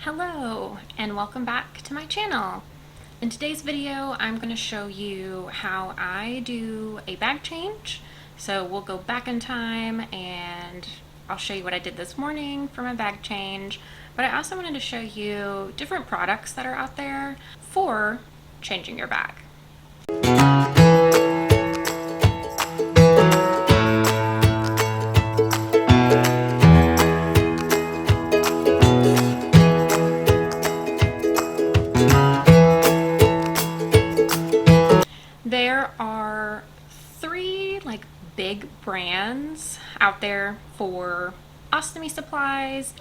Hello and welcome back to my channel. In today's video I'm going to show you how I do a bag change. So we'll go back in time and I'll show you what I did this morning for my bag change, but I also wanted to show you different products that are out there for changing your bag. There are three big brands out there for ostomy supplies.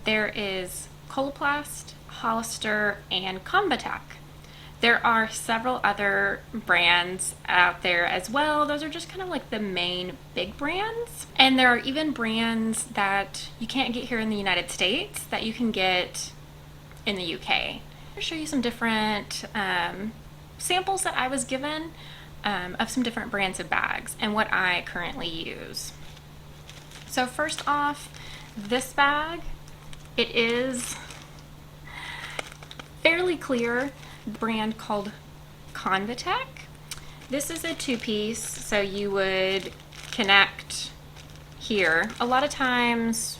There is Coloplast, Hollister, and Convatec. There are several other brands out there as well. Those are just kind of like the main big brands. And there are even brands that you can't get here in the United States that you can get in the UK. I'll show you some different samples that I was given of some different brands of bags and what I currently use. So first off, this bag, it is fairly clear, brand called Convatec. This is a two-piece, so you would connect here. A lot of times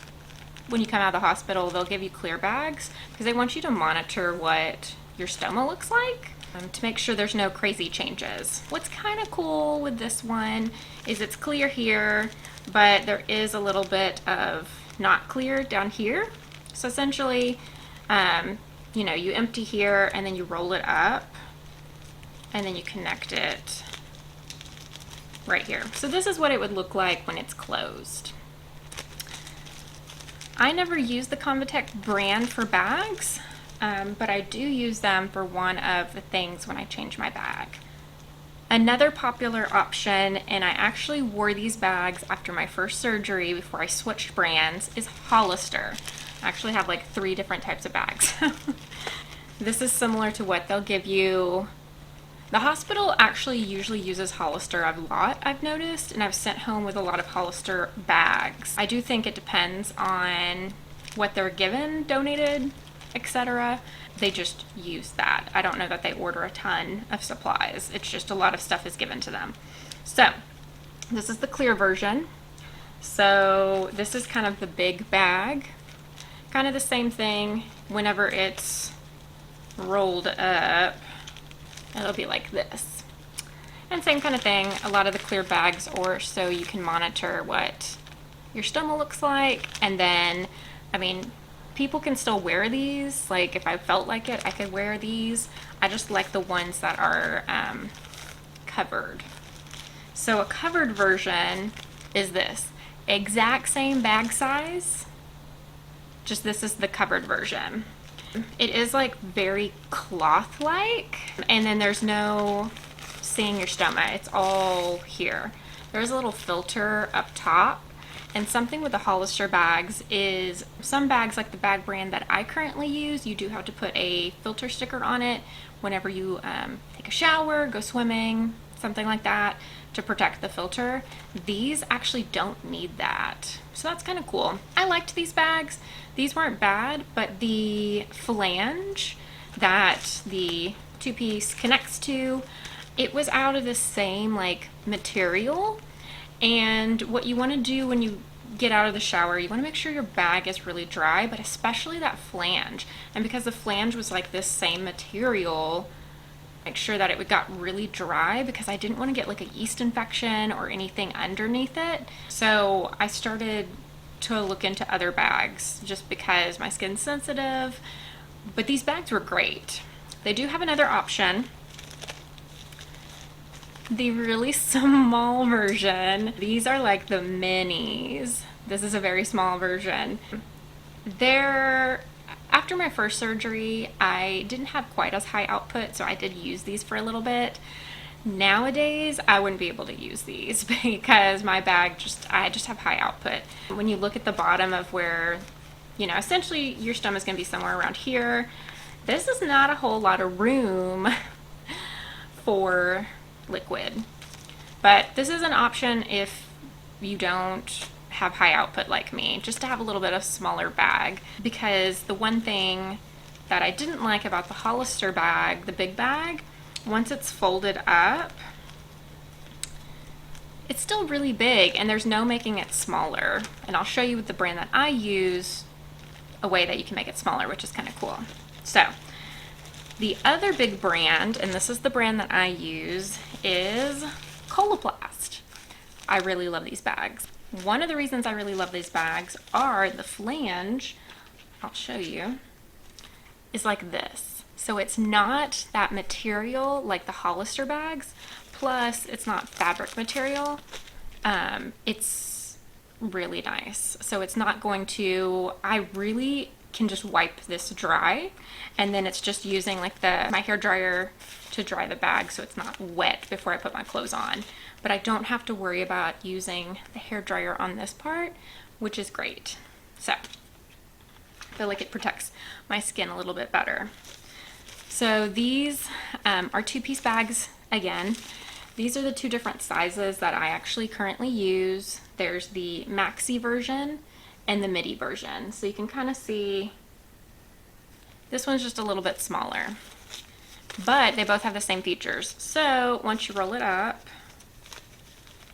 when you come out of the hospital, they'll give you clear bags because they want you to monitor what your stoma looks like to make sure there's no crazy changes. What's kind of cool with this one is it's clear here, but there is a little bit of not clear down here. So essentially, you empty here and then you roll it up and then you connect it right here. So this is what it would look like when it's closed. I never use the Convatec brand for bags, but I do use them for one of the things when I change my bag. Another popular option, and I actually wore these bags after my first surgery before I switched brands, is Hollister. I actually have like 3 different types of bags. This is similar to what they'll give you. The hospital actually usually uses Hollister a lot, I've noticed, and I've sent home with a lot of Hollister bags. I do think it depends on what they're given, donated, etc. They just use that. I don't know that they order a ton of supplies. It's just a lot of stuff is given to them. So this is the clear version. So this is kind of the big bag. Kind of the same thing whenever it's rolled up. It'll be like this. And same kind of thing, a lot of the clear bags or so you can monitor what your stoma looks like. And then, people can still wear these. Like if I felt like it, I could wear these. I just like the ones that are covered. So a covered version is this. Exact same bag size, just this is the covered version. It is like very cloth-like, and then there's no seeing your stoma. It's all here. There's a little filter up top, and something with the Hollister bags is some bags, like the bag brand that I currently use, you do have to put a filter sticker on it whenever you take a shower, go swimming, something like that, to protect the filter. These actually don't need that. So that's kind of cool. I liked these bags. These weren't bad, but the flange that the two-piece connects to, it was out of the same material. And what you want to do when you get out of the shower, you want to make sure your bag is really dry, but especially that flange. And because the flange was like this same material, make sure that it got really dry because I didn't want to get like a yeast infection or anything underneath it. So I started to look into other bags just because my skin's sensitive, but these bags were great. They do have another option, the really small version. These are like the minis. This is a very small version. After my first surgery, I didn't have quite as high output, so I did use these for a little bit. Nowadays, I wouldn't be able to use these because my bag I just have high output. When you look at the bottom of where, essentially your stomach is going to be somewhere around here, this is not a whole lot of room for liquid. But this is an option if you don't have high output like me, just to have a little bit of smaller bag, because the one thing that I didn't like about the Hollister bag, the big bag, once it's folded up, it's still really big and there's no making it smaller. And I'll show you with the brand that I use a way that you can make it smaller, which is kind of cool. So the other big brand, and this is the brand that I use, is Coloplast. I really love these bags. One of the reasons I really love these bags are the flange, I'll show you, is like this. So it's not that material like the Hollister bags, plus it's not fabric material. It's really nice. So it's not going to, I really can just wipe this dry, and then it's just using like my hair dryer to dry the bag so it's not wet before I put my clothes on. But I don't have to worry about using the hair dryer on this part, which is great. So I feel like it protects my skin a little bit better. So these are 2-piece bags again. These are the 2 different sizes that I actually currently use. There's the maxi version and the midi version. So you can kind of see this one's just a little bit smaller, but they both have the same features. So once you roll it up,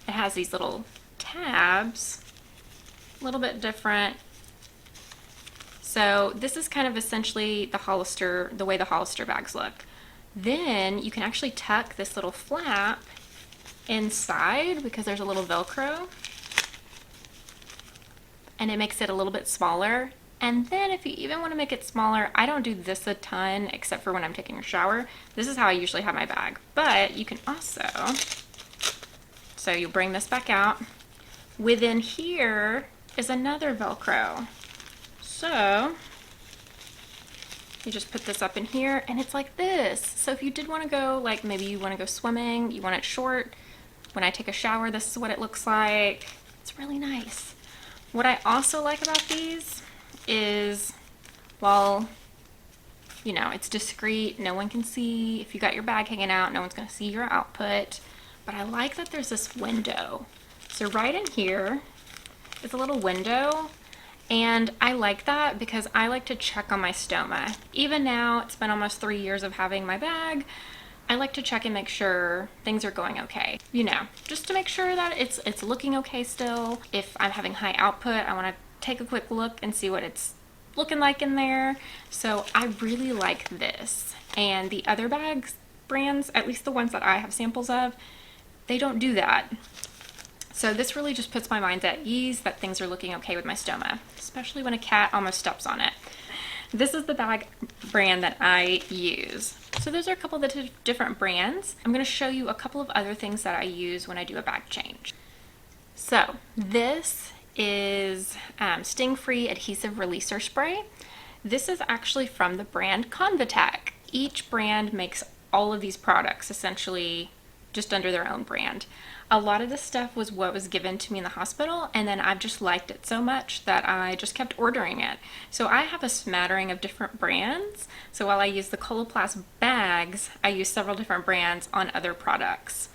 it has these little tabs, a little bit different. So this is kind of essentially the way the Hollister bags look. Then you can actually tuck this little flap inside because there's a little Velcro, and it makes it a little bit smaller. And then if you even want to make it smaller, I don't do this a ton except for when I'm taking a shower. This is how I usually have my bag. But you can also, so you bring this back out. Within here is another Velcro. So you just put this up in here and it's like this. So if you did want to go, like maybe you want to go swimming, you want it short, when I take a shower, this is what it looks like. It's really nice. What I also like about these is, well, you know, it's discreet. No one can see. If you got your bag hanging out, no one's going to see your output. But I like that there's this window. So right in here is a little window. And I like that because I like to check on my stoma. Even now, it's been almost 3 years of having my bag, I like to check and make sure things are going okay. You know, just to make sure that it's looking okay still. If I'm having high output, I want to take a quick look and see what it's looking like in there. So I really like this. And the other bags brands, at least the ones that I have samples of, they don't do that. So this really just puts my mind at ease that things are looking okay with my stoma, especially when a cat almost steps on it. This is the bag brand that I use. So those are a couple of the different brands. I'm going to show you a couple of other things that I use when I do a bag change. So this is sting-free adhesive releaser spray. This is actually from the brand Convatec. Each brand makes all of these products essentially just under their own brand. A lot of this stuff was what was given to me in the hospital, and then I've just liked it so much that I just kept ordering it. So I have a smattering of different brands. So while I use the Coloplast bags, I use several different brands on other products.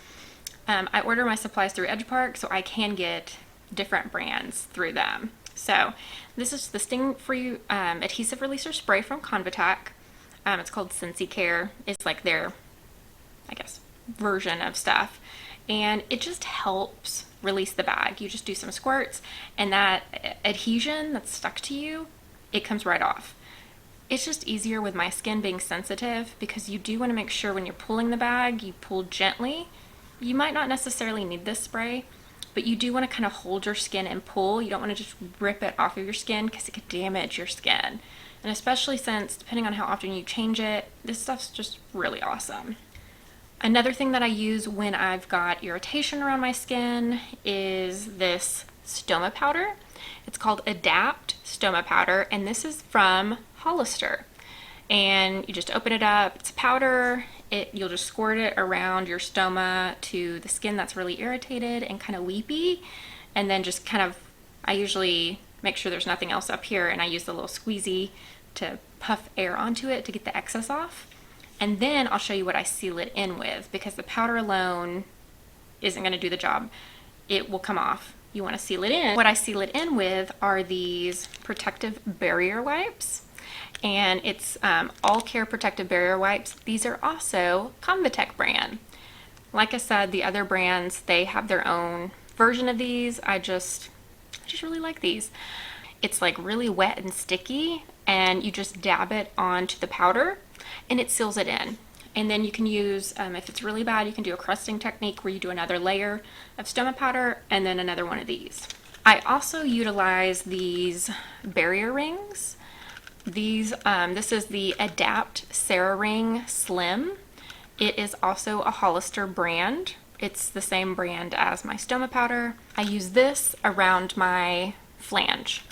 I order my supplies through EdgePark, so I can get different brands through them. So this is the sting-free adhesive releaser spray from Convatec. It's called SensiCare. It's like their, I guess, version of stuff. And it just helps release the bag. You just do some squirts and that adhesion that's stuck to you, it comes right off. It's just easier with my skin being sensitive because you do want to make sure when you're pulling the bag, you pull gently. You might not necessarily need this spray, but you do want to kind of hold your skin and pull. You don't want to just rip it off of your skin because it could damage your skin. And especially since, depending on how often you change it, this stuff's just really awesome. Another thing that I use when I've got irritation around my skin is this stoma powder. It's called Adapt Stoma Powder, and this is from Hollister. And you just open it up, it's powder, you'll just squirt it around your stoma to the skin that's really irritated and kind of weepy, and then just kind of, I usually make sure there's nothing else up here, and I use the little squeezy to puff air onto it to get the excess off. And then I'll show you what I seal it in with, because the powder alone isn't going to do the job. It will come off. You want to seal it in. What I seal it in with are these protective barrier wipes. and it's All Care Protective Barrier Wipes. These are also Convatec brand. Like I said, the other brands, they have their own version of these. I just really like these. It's like really wet and sticky, and you just dab it onto the powder and it seals it in. And then you can use, if it's really bad, you can do a crusting technique where you do another layer of stoma powder and then another one of these. I also utilize these barrier rings. These, this is the Adapt CeraRing Slim. It is also a Hollister brand. It's the same brand as my stoma powder. I use this around my flange.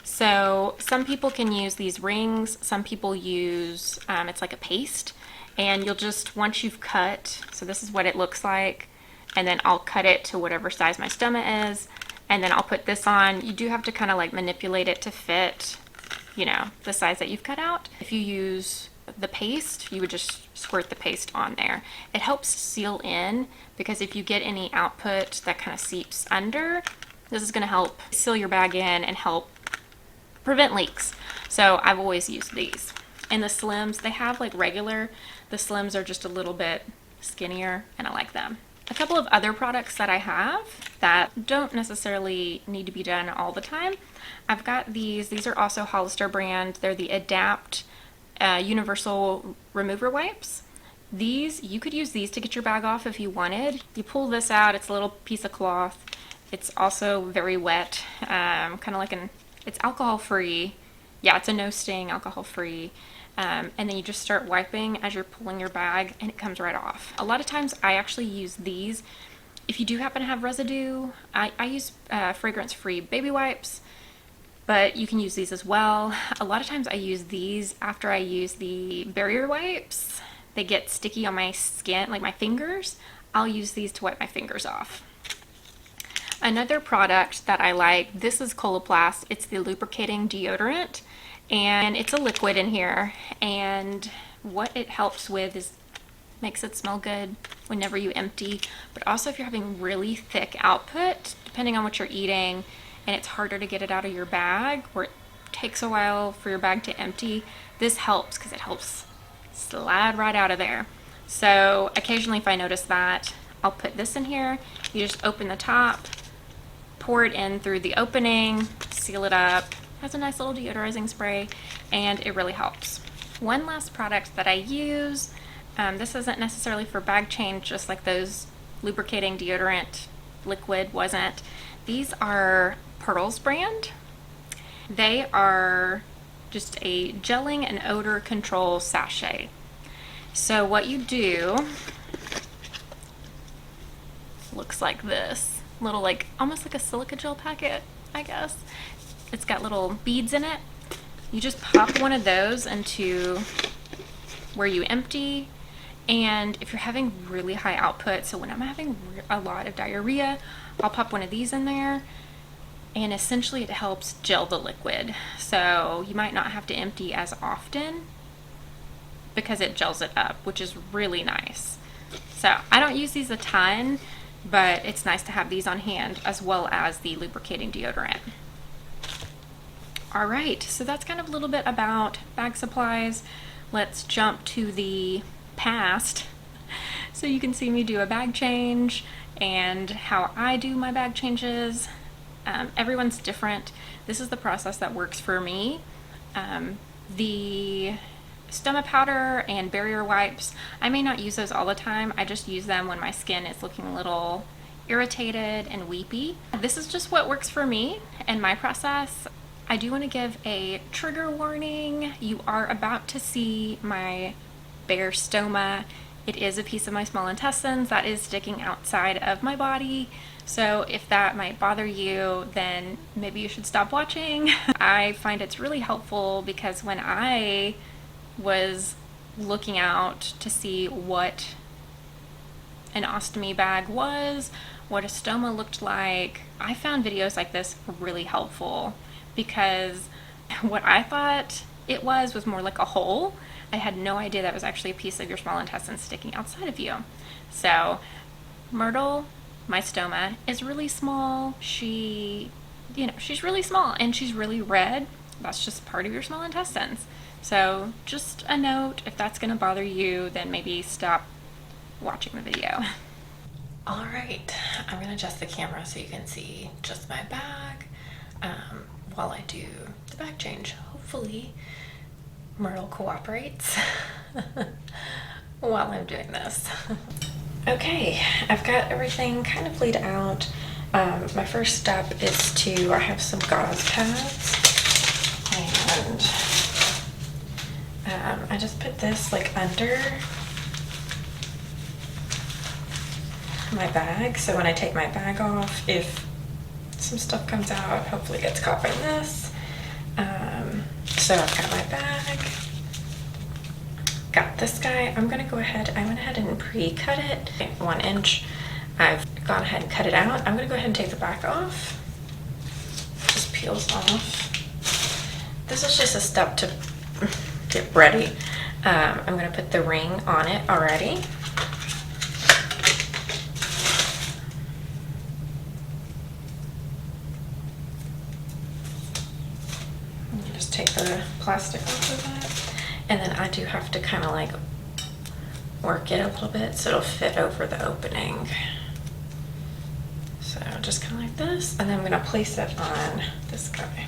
So some people can use these rings. Some people use, it's like a paste. And you'll just, once you've cut, so this is what it looks like, and then I'll cut it to whatever size my stoma is, and then I'll put this on. You do have to kind of like manipulate it to fit, you know, the size that you've cut out. If you use the paste, you would just squirt the paste on there. It helps seal in, because if you get any output that kind of seeps under, this is going to help seal your bag in and help prevent leaks. So I've always used these. And the Slims, they have like regular, the Slims are just a little bit skinnier, and I like them. A couple of other products that I have that don't necessarily need to be done all the time. I've got these are also Hollister brand. They're the Adapt Universal Remover Wipes. These, you could use these to get your bag off if you wanted. You pull this out, it's a little piece of cloth. It's also very wet, kind of like it's alcohol free. Yeah, it's a no sting, alcohol free. And then you just start wiping as you're pulling your bag, and it comes right off. A lot of times I actually use these. If you do happen to have residue, I use fragrance-free baby wipes, but you can use these as well. A lot of times I use these after I use the barrier wipes. They get sticky on my skin, like my fingers. I'll use these to wipe my fingers off. Another product that I like, this is Coloplast. It's the lubricating deodorant, and it's a liquid in here, and what it helps with is makes it smell good whenever you empty, but also if you're having really thick output, depending on what you're eating, and it's harder to get it out of your bag, or it takes a while for your bag to empty, this helps because it helps slide right out of there. So occasionally if I notice that, I'll put this in here. You just open the top, pour it in through the opening, seal it up. Has a nice little deodorizing spray, and it really helps. One last product that I use, this isn't necessarily for bag change, just like those lubricating deodorant liquid wasn't. These are Pearls brand. They are just a gelling and odor control sachet. So what you do, looks like this, little like almost like a silica gel packet, I guess. It's got little beads in it. You just pop one of those into where you empty, and if you're having really high output, so when I'm having a lot of diarrhea, I'll pop one of these in there, and essentially it helps gel the liquid. So you might not have to empty as often because it gels it up, which is really nice. So I don't use these a ton, but it's nice to have these on hand, as well as the lubricating deodorant. All right, so that's kind of a little bit about bag supplies. Let's jump to the past so you can see me do a bag change and how I do my bag changes. Everyone's different. This is the process that works for me. The stoma powder and barrier wipes, I may not use those all the time. I just use them when my skin is looking a little irritated and weepy. This is just what works for me and my process. I do want to give a trigger warning. You are about to see my bare stoma. It is a piece of my small intestines that is sticking outside of my body. So if that might bother you, then maybe you should stop watching. I find it's really helpful because when I was looking out to see what an ostomy bag was, what a stoma looked like, I found videos like this really helpful, because what I thought it was more like a hole. I had no idea that was actually a piece of your small intestine sticking outside of you. So Myrtle, my stoma, is really small. She's really small, and she's really red. That's just part of your small intestines. So just a note, if that's gonna bother you, then maybe stop watching the video. All right, I'm gonna adjust the camera so you can see just my bag while I do the bag change. Hopefully Myrtle cooperates while I'm doing this. Okay, I've got everything kind of laid out. My first step is I have some gauze pads, and I just put this like under my bag, so when I take my bag off, if some stuff comes out, hopefully it gets caught by this. So I've got my bag, got this guy. I went ahead and pre-cut it 1 inch. I've gone ahead and cut it out. I'm gonna go ahead and take the back off. It just peels off. This is just a step to get ready. I'm gonna put the ring on it already. Just take the plastic off of that. And then I do have to kind of like work it a little bit so it'll fit over the opening. So just kind of like this, and then I'm gonna place it on this guy.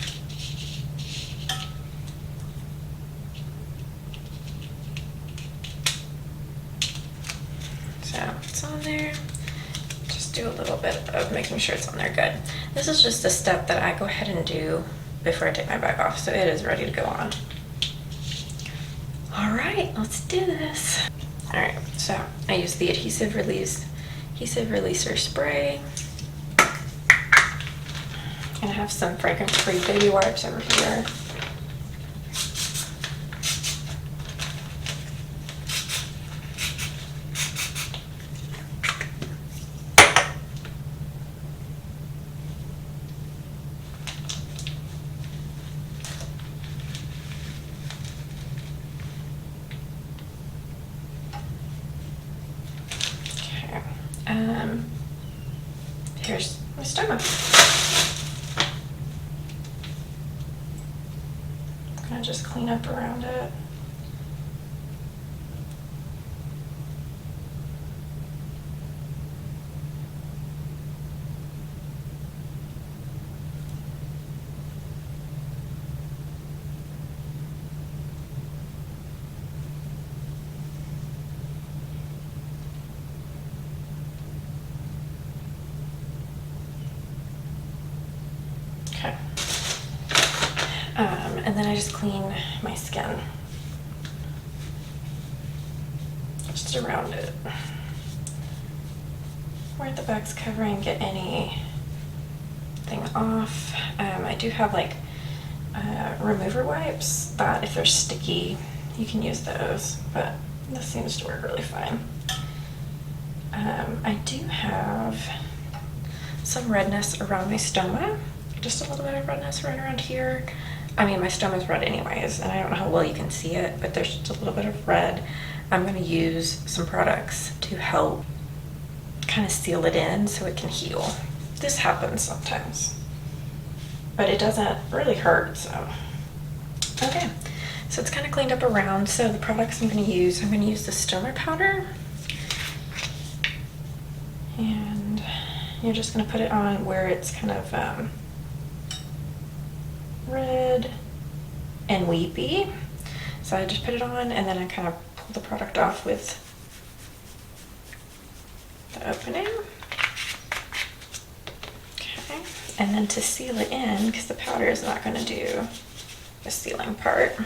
So it's on there. Just do a little bit of making sure it's on there good. This is just a step that I go ahead and do before I take my bag off, so it is ready to go on. All right, let's do this. All right, so I use the adhesive releaser spray. And I have some fragrance-free baby wipes over here. Here's my stoma. I'm gonna just clean up around it. Okay. And then I just clean my skin. Just around it. Where the bag's covering, get anything off. I do have like remover wipes that if they're sticky, you can use those, but this seems to work really fine. I do have some redness around my stoma, just a little bit of redness right around here. I mean, my stoma's red anyways, and I don't know how well you can see it, but there's just a little bit of red. I'm gonna use some products to help kind of seal it in so it can heal. This happens sometimes, but it doesn't really hurt, so. Okay, so it's kind of cleaned up around. So the products I'm gonna use the stoma powder. And you're just gonna put it on where it's kind of red and weepy. So I just put it on, and then I kind of pull the product off with the opening. Okay, and then to seal it in, because the powder is not gonna do the sealing part,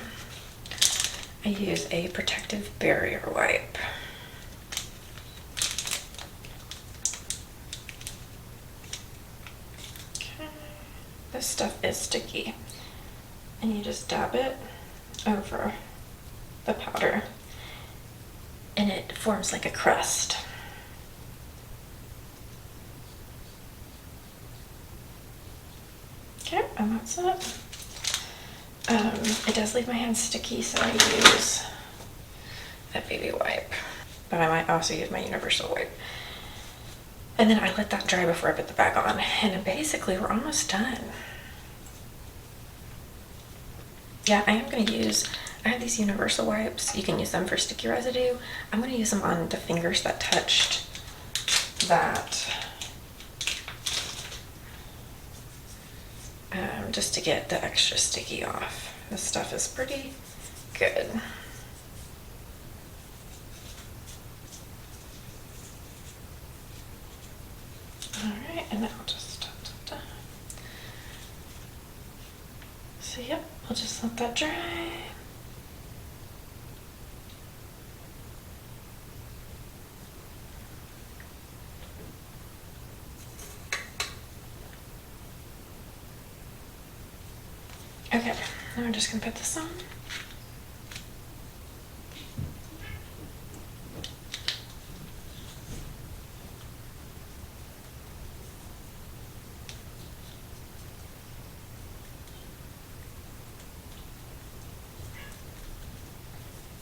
I use a protective barrier wipe. This stuff is sticky, and you just dab it over the powder, and it forms like a crust. Okay, and that's it. It does leave my hands sticky, so I use a baby wipe, but I might also use my universal wipe. And then I let that dry before I put the bag on. And basically, we're almost done. Yeah, I am going to use I have these universal wipes. You can use them for sticky residue. I'm going to use them on the fingers that touched that, just to get the extra sticky off. This stuff is pretty good. Alright, and now just So yep, I'll just let that dry. Okay, now I'm just gonna put this on.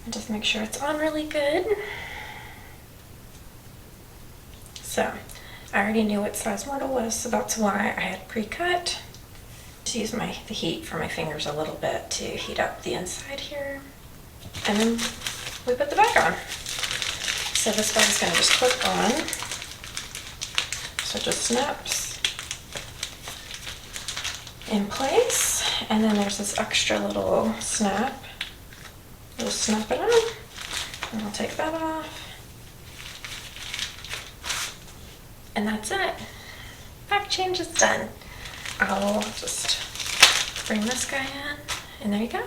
And just make sure it's on really good. So, I already knew what size mortar was, so that's why I had pre-cut. Just use the heat for my fingers a little bit to heat up the inside here. And then we put the bag on. So this bag is going to just clip on. So it just snaps in place. And then there's this extra little snap. We'll snap it on. And I'll take that off. And that's it. Bag change is done. I'll just bring this guy in, and there you go.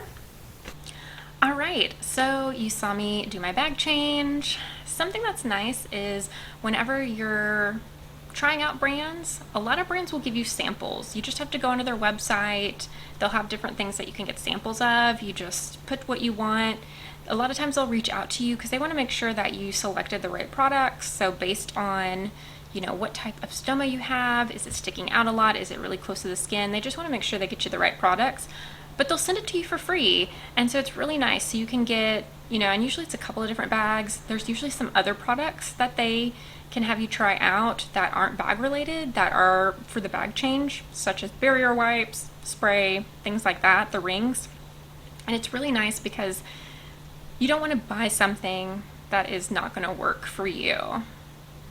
All right, so you saw me do my bag change. Something that's nice is whenever you're trying out brands, a lot of brands will give you samples. You just have to go onto their website. They'll have different things that you can get samples of. You just put what you want. A lot of times they'll reach out to you because they want to make sure that you selected the right products. So based on what type of stoma you have, is it sticking out a lot, is it really close to the skin, they just want to make sure they get you the right products. But they'll send it to you for free, and so it's really nice. So you can get, and usually it's a couple of different bags. There's usually some other products that they can have you try out that aren't bag related, that are for the bag change, such as barrier wipes, spray, things like that, the rings. And it's really nice because you don't want to buy something that is not going to work for you.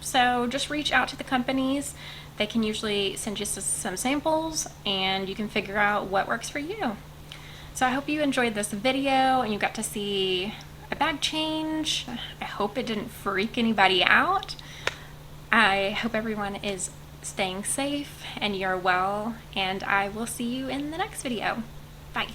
So just reach out to the companies. They can usually send you some samples and you can figure out what works for you. So I hope you enjoyed this video and you got to see a bag change. I hope it didn't freak anybody out. I hope everyone is staying safe and you're well, and I will see you in the next video. Bye.